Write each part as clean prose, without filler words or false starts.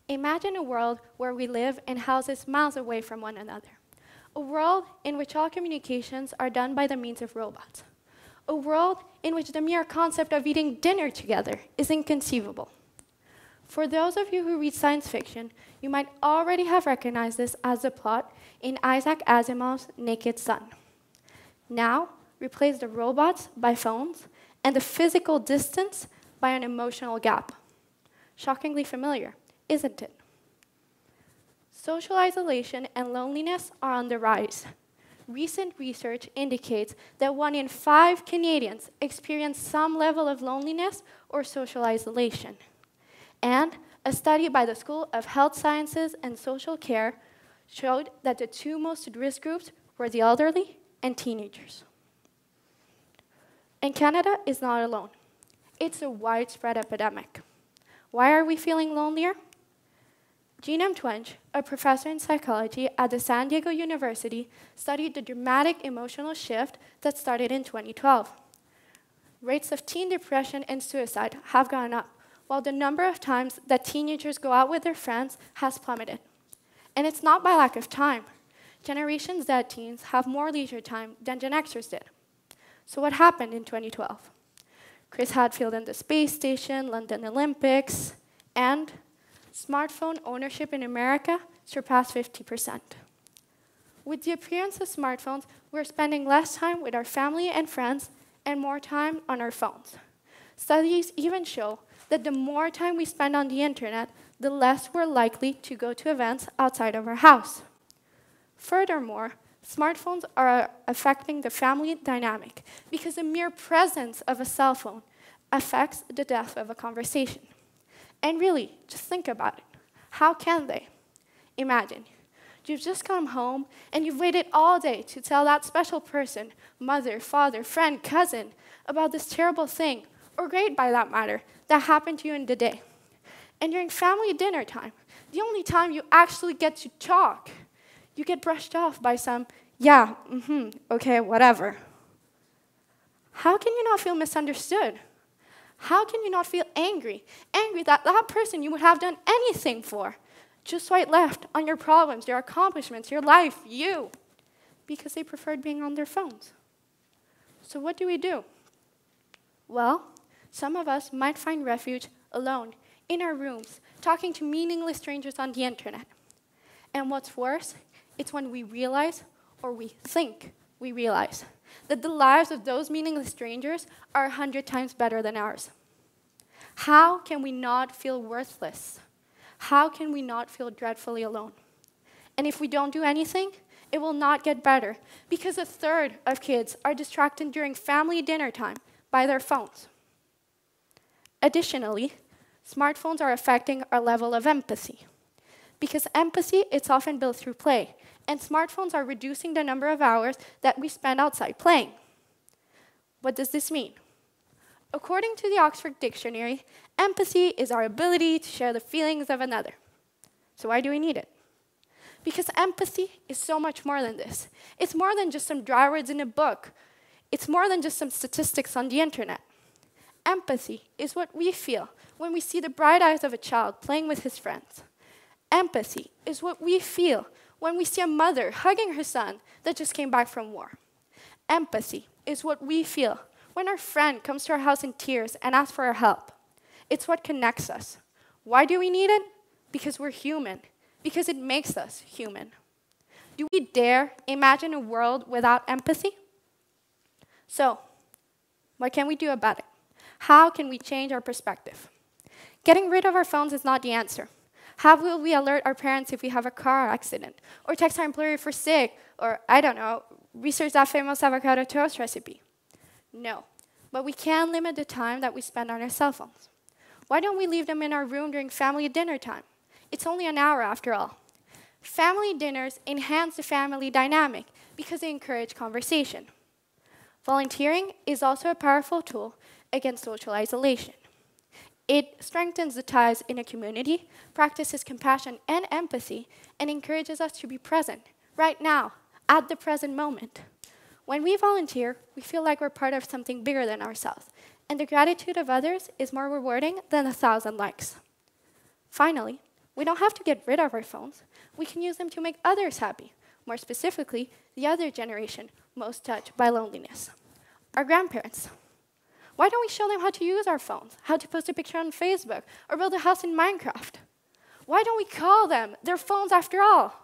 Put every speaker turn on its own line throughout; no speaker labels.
Imagine a world where we live in houses miles away from one another. A world in which all communications are done by the means of robots. A world in which the mere concept of eating dinner together is inconceivable. For those of you who read science fiction, you might already have recognized this as the plot in Isaac Asimov's Naked Sun. Now, replace the robots by phones and the physical distance by an emotional gap. Shockingly familiar, isn't it? Social isolation and loneliness are on the rise. Recent research indicates that 1 in 5 Canadians experience some level of loneliness or social isolation. And a study by the School of Health Sciences and Social Care showed that the 2 most at risk groups were the elderly and teenagers. And Canada is not alone. It's a widespread epidemic. Why are we feeling lonelier? Jeanne Twenge, a professor in psychology at the San Diego University, studied the dramatic emotional shift that started in 2012. Rates of teen depression and suicide have gone up, while the number of times that teenagers go out with their friends has plummeted. And it's not by lack of time. Generation Z teens have more leisure time than Gen Xers did. So what happened in 2012? Chris Hadfield and the space station, London Olympics, and smartphone ownership in America surpassed 50%. With the appearance of smartphones, we're spending less time with our family and friends and more time on our phones. Studies even show that the more time we spend on the internet, the less we're likely to go to events outside of our house. Furthermore, smartphones are affecting the family dynamic because the mere presence of a cell phone affects the depth of a conversation. And really, just think about it. How can they? Imagine, you've just come home and you've waited all day to tell that special person, mother, father, friend, cousin, about this terrible thing, or great by that matter, that happened to you in the day. And during family dinner time, the only time you actually get to talk, you get brushed off by some, yeah, okay, whatever. How can you not feel misunderstood? How can you not feel angry? Angry that that person you would have done anything for just swipe left on your problems, your accomplishments, your life, you, because they preferred being on their phones. So what do we do? Well, some of us might find refuge alone, in our rooms, talking to meaningless strangers on the internet. And what's worse, it's when we realize, or we think we realize, that the lives of those meaningless strangers are 100 times better than ours. How can we not feel worthless? How can we not feel dreadfully alone? And if we don't do anything, it will not get better, because 1/3 of kids are distracted during family dinner time by their phones. Additionally, smartphones are affecting our level of empathy. Because empathy is often built through play, and smartphones are reducing the number of hours that we spend outside playing. What does this mean? According to the Oxford Dictionary, empathy is our ability to share the feelings of another. So why do we need it? Because empathy is so much more than this. It's more than just some dry words in a book. It's more than just some statistics on the internet. Empathy is what we feel when we see the bright eyes of a child playing with his friends. Empathy is what we feel when we see a mother hugging her son that just came back from war. Empathy is what we feel when our friend comes to our house in tears and asks for our help. It's what connects us. Why do we need it? Because we're human. Because it makes us human. Do we dare imagine a world without empathy? So, what can we do about it? How can we change our perspective? Getting rid of our phones is not the answer. How will we alert our parents if we have a car accident? Or text our employer if we're sick? Or, I don't know, research that famous avocado toast recipe? No, but we can limit the time that we spend on our cell phones. Why don't we leave them in our room during family dinner time? It's only an hour after all. Family dinners enhance the family dynamic because they encourage conversation. Volunteering is also a powerful tool against social isolation. It strengthens the ties in a community, practices compassion and empathy, and encourages us to be present, right now, at the present moment. When we volunteer, we feel like we're part of something bigger than ourselves, and the gratitude of others is more rewarding than 1,000 likes. Finally, We don't have to get rid of our phones. We can use them to make others happy, more specifically, the other generation most touched by loneliness, our grandparents. Why don't we show them how to use our phones, how to post a picture on Facebook, or build a house in Minecraft? Why don't we call them? They're phones after all.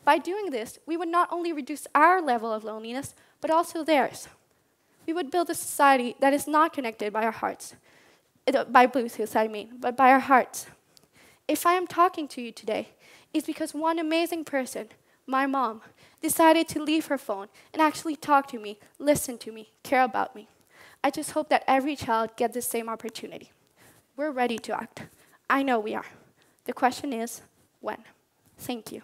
By doing this, we would not only reduce our level of loneliness, but also theirs. We would build a society that is not connected by our hearts, by Bluetooth, I mean, but by our hearts. If I am talking to you today, it's because one amazing person, my mom, decided to leave her phone and actually talk to me, listen to me, care about me. I just hope that every child gets the same opportunity. We're ready to act. I know we are. The question is, when? Thank you.